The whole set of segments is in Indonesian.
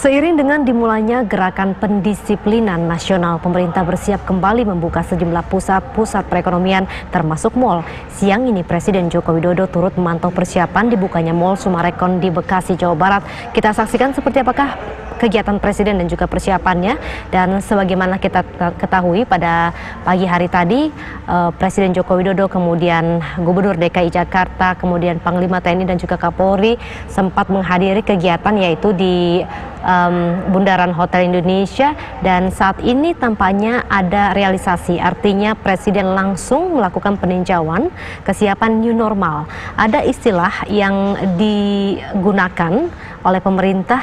Seiring dengan dimulainya gerakan pendisiplinan nasional, pemerintah bersiap kembali membuka sejumlah pusat-pusat perekonomian termasuk mal. Siang ini Presiden Joko Widodo turut memantau persiapan dibukanya Mall Sumarekon di Bekasi, Jawa Barat. Kita saksikan seperti apakah kegiatan Presiden dan juga persiapannya. Dan sebagaimana kita ketahui pada pagi hari tadi, Presiden Joko Widodo, kemudian Gubernur DKI Jakarta, kemudian Panglima TNI dan juga Kapolri sempat menghadiri kegiatan yaitu di Bundaran Hotel Indonesia, dan saat ini tampaknya ada realisasi, artinya Presiden langsung melakukan peninjauan kesiapan new normal. Ada istilah yang digunakan oleh pemerintah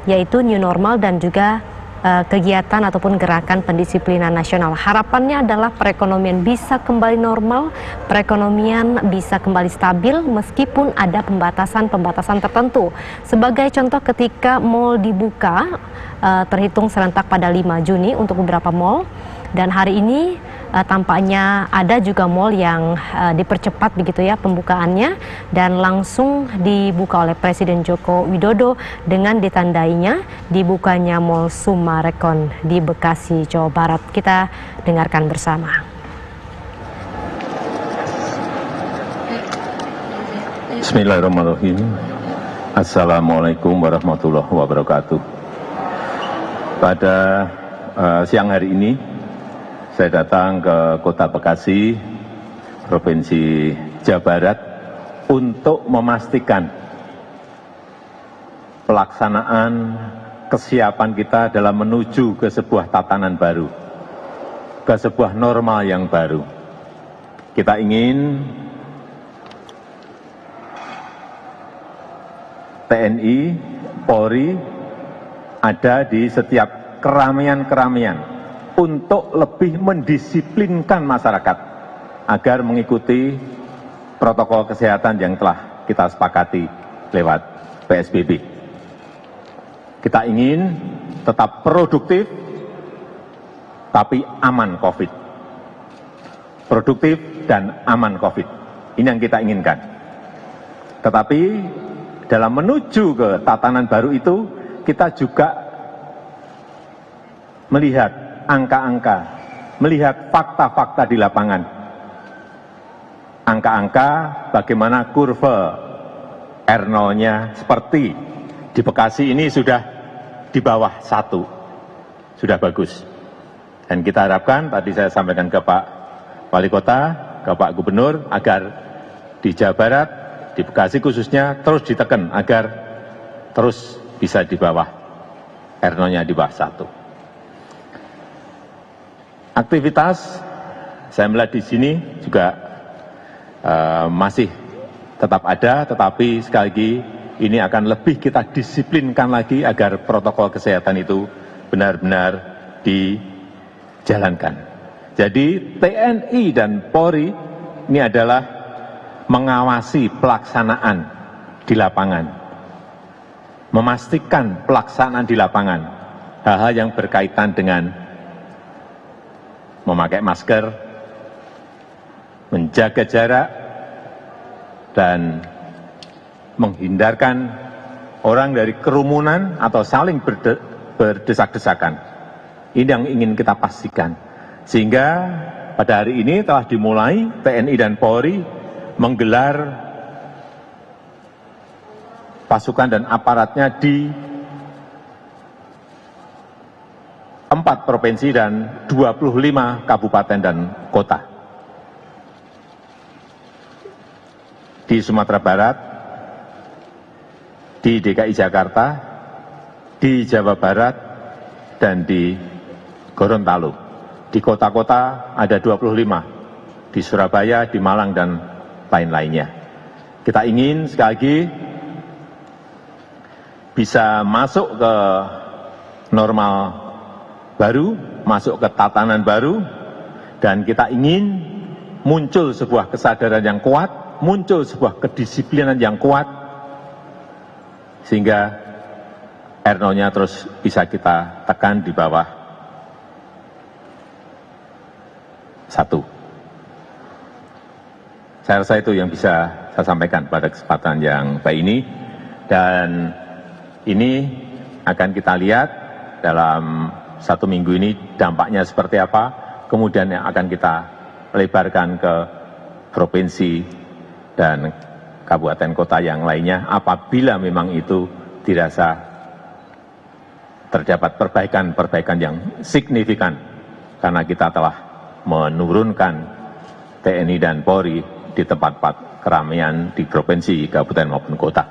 yaitu new normal dan juga kegiatan ataupun gerakan pendisiplinan nasional. Harapannya adalah perekonomian bisa kembali normal, perekonomian bisa kembali stabil meskipun ada pembatasan-pembatasan tertentu. Sebagai contoh, ketika mal dibuka terhitung serentak pada 5 Juni untuk beberapa mal, dan hari ini tampaknya ada juga mal yang dipercepat begitu ya pembukaannya, dan langsung dibuka oleh Presiden Joko Widodo dengan ditandainya dibukanya Mall Sumarekon di Bekasi, Jawa Barat. Kita dengarkan bersama. Bismillahirrahmanirrahim. Assalamualaikum warahmatullahi wabarakatuh. Pada siang hari ini saya datang ke Kota Bekasi, Provinsi Jawa Barat, untuk memastikan pelaksanaan kesiapan kita dalam menuju ke sebuah tatanan baru, ke sebuah normal yang baru. Kita ingin TNI, Polri ada di setiap keramaian-keramaian untuk lebih mendisiplinkan masyarakat agar mengikuti protokol kesehatan yang telah kita sepakati lewat PSBB. Kita ingin tetap produktif, tapi aman COVID. Produktif dan aman COVID. Ini yang kita inginkan. Tetapi dalam menuju ke tatanan baru itu, kita juga melihat angka-angka, melihat fakta-fakta di lapangan. Angka-angka bagaimana kurva R0-nya seperti di Bekasi ini sudah di bawah 1, sudah bagus. Dan kita harapkan, tadi saya sampaikan ke Pak Wali Kota, ke Pak Gubernur, agar di Jawa Barat, di Bekasi khususnya, terus ditekan agar terus bisa di bawah R0-nya di bawah 1. Aktivitas saya melihat di sini juga masih tetap ada, tetapi sekali lagi ini akan lebih kita disiplinkan lagi agar protokol kesehatan itu benar-benar dijalankan. Jadi TNI dan Polri ini adalah mengawasi pelaksanaan di lapangan, memastikan pelaksanaan di lapangan, hal-hal yang berkaitan dengan memakai masker, menjaga jarak, dan menghindarkan orang dari kerumunan atau saling berdesak-desakan. Ini yang ingin kita pastikan. Sehingga pada hari ini telah dimulai TNI dan Polri menggelar pasukan dan aparatnya di 4 provinsi dan 25 kabupaten dan kota. Di Sumatera Barat, di DKI Jakarta, di Jawa Barat, dan di Gorontalo. Di kota-kota ada 25, di Surabaya, di Malang, dan lain-lainnya. Kita ingin sekali lagi bisa masuk ke normal baru, masuk ke tatanan baru, dan kita ingin muncul sebuah kesadaran yang kuat, muncul sebuah kedisiplinan yang kuat, sehingga R0-nya terus bisa kita tekan di bawah 1. Saya rasa itu yang bisa saya sampaikan pada kesempatan yang baik ini, dan ini akan kita lihat dalam 1 minggu ini dampaknya seperti apa, kemudian yang akan kita lebarkan ke provinsi dan kabupaten kota yang lainnya apabila memang itu dirasa terdapat perbaikan-perbaikan yang signifikan karena kita telah menurunkan TNI dan Polri di tempat-tempat keramaian di provinsi, kabupaten maupun kota.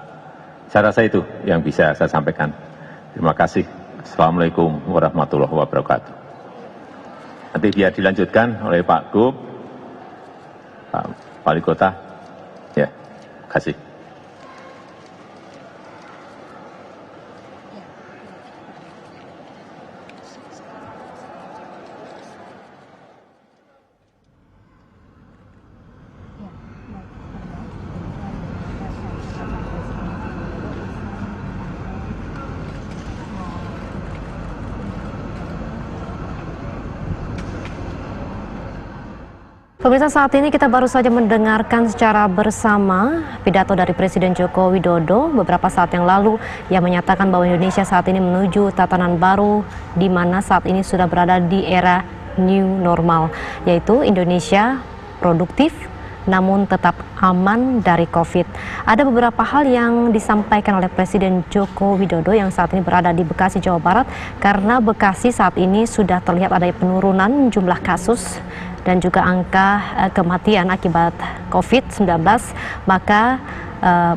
Saya rasa itu yang bisa saya sampaikan. Terima kasih. Assalamualaikum warahmatullahi wabarakatuh. Nanti biar dilanjutkan oleh Pak Gub, Pak Wali Kota. Ya, terima kasih. Pemirsa, saat ini kita baru saja mendengarkan secara bersama pidato dari Presiden Joko Widodo beberapa saat yang lalu yang menyatakan bahwa Indonesia saat ini menuju tatanan baru di mana saat ini sudah berada di era new normal, yaitu Indonesia produktif namun tetap aman dari COVID. Ada beberapa hal yang disampaikan oleh Presiden Joko Widodo yang saat ini berada di Bekasi, Jawa Barat, karena Bekasi saat ini sudah terlihat ada penurunan jumlah kasus dan juga angka kematian akibat COVID-19, maka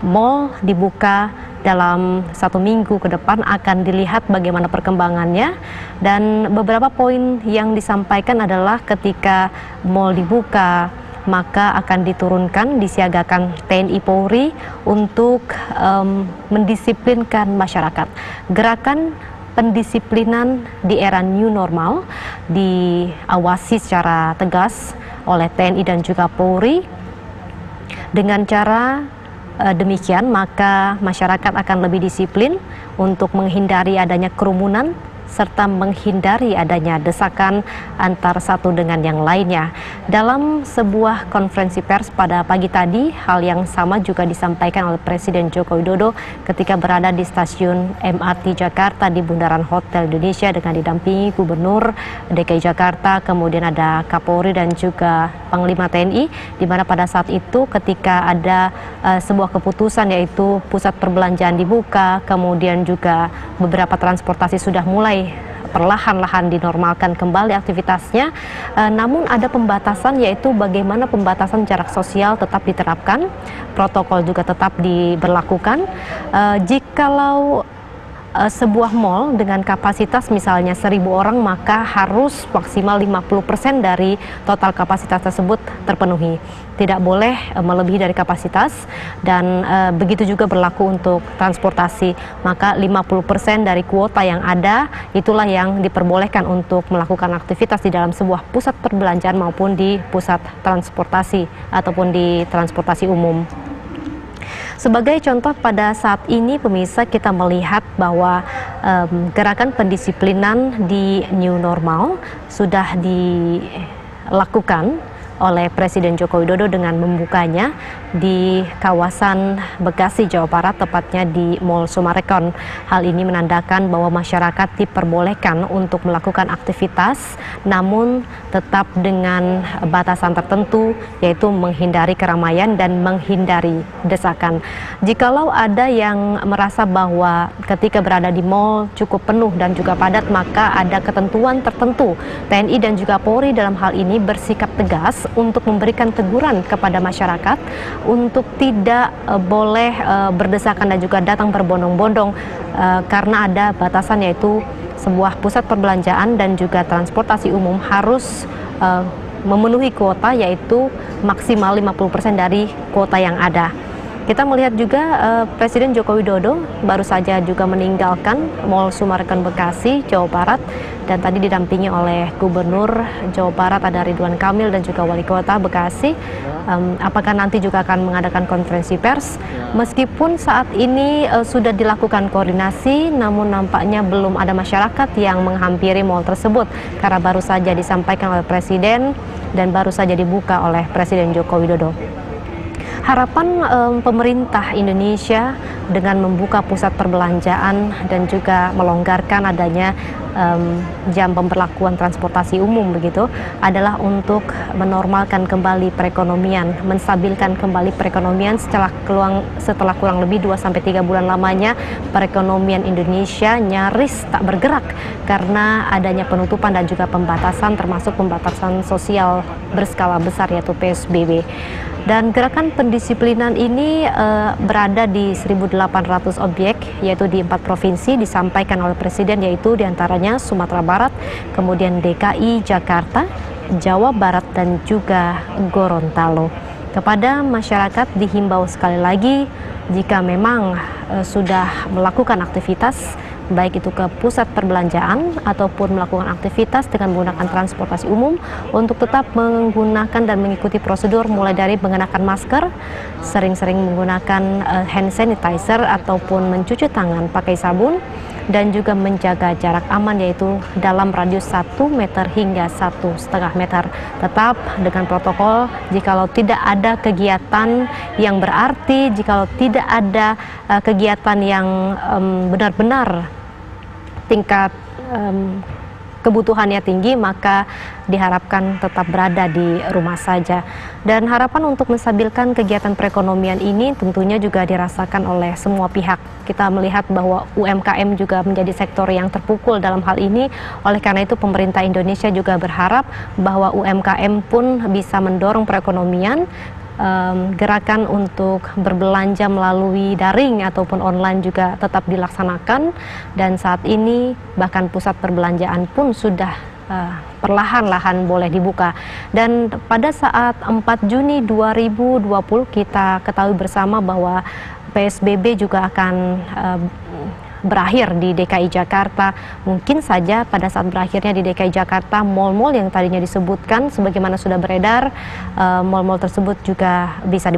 mal dibuka dalam 1 minggu ke depan akan dilihat bagaimana perkembangannya. Dan beberapa poin yang disampaikan adalah ketika mal dibuka maka akan diturunkan, disiagakan TNI Polri untuk mendisiplinkan masyarakat. Gerakan pendisiplinan di era new normal diawasi secara tegas oleh TNI dan juga Polri. Dengan cara demikian maka masyarakat akan lebih disiplin untuk menghindari adanya kerumunan serta menghindari adanya desakan antar satu dengan yang lainnya. Dalam sebuah konferensi pers pada pagi tadi, hal yang sama juga disampaikan oleh Presiden Joko Widodo ketika berada di stasiun MRT Jakarta di Bundaran Hotel Indonesia dengan didampingi Gubernur DKI Jakarta, kemudian ada Kapolri dan juga Panglima TNI, di mana pada saat itu ketika ada sebuah keputusan yaitu pusat perbelanjaan dibuka, kemudian juga beberapa transportasi sudah mulai perlahan-lahan dinormalkan kembali aktivitasnya, namun ada pembatasan, yaitu bagaimana pembatasan jarak sosial tetap diterapkan, protokol juga tetap diberlakukan. Jikalau sebuah mal dengan kapasitas misalnya 1.000 orang, maka harus maksimal 50% dari total kapasitas tersebut terpenuhi. Tidak boleh melebihi dari kapasitas, dan begitu juga berlaku untuk transportasi. Maka 50% dari kuota yang ada itulah yang diperbolehkan untuk melakukan aktivitas di dalam sebuah pusat perbelanjaan maupun di pusat transportasi ataupun di transportasi umum. Sebagai contoh, pada saat ini pemirsa, kita melihat bahwa gerakan pendisiplinan di new normal sudah dilakukan oleh Presiden Joko Widodo dengan membukanya di kawasan Bekasi, Jawa Barat, tepatnya di Mall Summarecon. Hal ini menandakan bahwa masyarakat diperbolehkan untuk melakukan aktivitas namun tetap dengan batasan tertentu, yaitu menghindari keramaian dan menghindari desakan. Jikalau ada yang merasa bahwa ketika berada di mall cukup penuh dan juga padat, maka ada ketentuan tertentu. TNI dan juga Polri dalam hal ini bersikap tegas untuk memberikan teguran kepada masyarakat untuk tidak boleh berdesakan dan juga datang berbondong-bondong karena ada batasan, yaitu sebuah pusat perbelanjaan dan juga transportasi umum harus memenuhi kuota, yaitu maksimal 50% dari kuota yang ada. Kita melihat juga Presiden Joko Widodo baru saja juga meninggalkan Mall Summarecon Bekasi, Jawa Barat, dan tadi didampingi oleh Gubernur Jawa Barat ada Ridwan Kamil dan juga Wali Kota Bekasi. Apakah nanti juga akan mengadakan konferensi pers? Meskipun saat ini sudah dilakukan koordinasi, namun nampaknya belum ada masyarakat yang menghampiri mall tersebut karena baru saja disampaikan oleh Presiden dan baru saja dibuka oleh Presiden Joko Widodo. Harapan pemerintah Indonesia dengan membuka pusat perbelanjaan dan juga melonggarkan adanya jam pemberlakuan transportasi umum begitu adalah untuk menormalkan kembali perekonomian, menstabilkan kembali perekonomian setelah kurang lebih 2-3 bulan lamanya perekonomian Indonesia nyaris tak bergerak karena adanya penutupan dan juga pembatasan, termasuk pembatasan sosial berskala besar yaitu PSBB. Dan gerakan pendisiplinan ini berada di 1.800 objek, yaitu di 4 provinsi, disampaikan oleh Presiden, yaitu diantaranya Sumatera Barat, kemudian DKI, Jakarta, Jawa Barat, dan juga Gorontalo. Kepada masyarakat dihimbau sekali lagi, jika memang sudah melakukan aktivitas, baik itu ke pusat perbelanjaan ataupun melakukan aktivitas dengan menggunakan transportasi umum, untuk tetap menggunakan dan mengikuti prosedur mulai dari mengenakan masker, sering-sering menggunakan hand sanitizer ataupun mencuci tangan pakai sabun, dan juga menjaga jarak aman yaitu dalam radius 1 meter hingga 1,5 meter. Tetap dengan protokol, jikalau tidak ada kegiatan yang berarti, jikalau tidak ada kegiatan yang benar-benar tingkat kebutuhannya tinggi, maka diharapkan tetap berada di rumah saja. Dan harapan untuk menstabilkan kegiatan perekonomian ini tentunya juga dirasakan oleh semua pihak. Kita melihat bahwa UMKM juga menjadi sektor yang terpukul dalam hal ini. Oleh karena itu pemerintah Indonesia juga berharap bahwa UMKM pun bisa mendorong perekonomian. Gerakan untuk berbelanja melalui daring ataupun online juga tetap dilaksanakan, dan saat ini bahkan pusat perbelanjaan pun sudah perlahan-lahan boleh dibuka. Dan pada saat 4 Juni 2020 kita ketahui bersama bahwa PSBB juga akan berakhir di DKI Jakarta. Mungkin saja pada saat berakhirnya di DKI Jakarta, mal-mal yang tadinya disebutkan sebagaimana sudah beredar, mal-mal tersebut juga bisa dibuka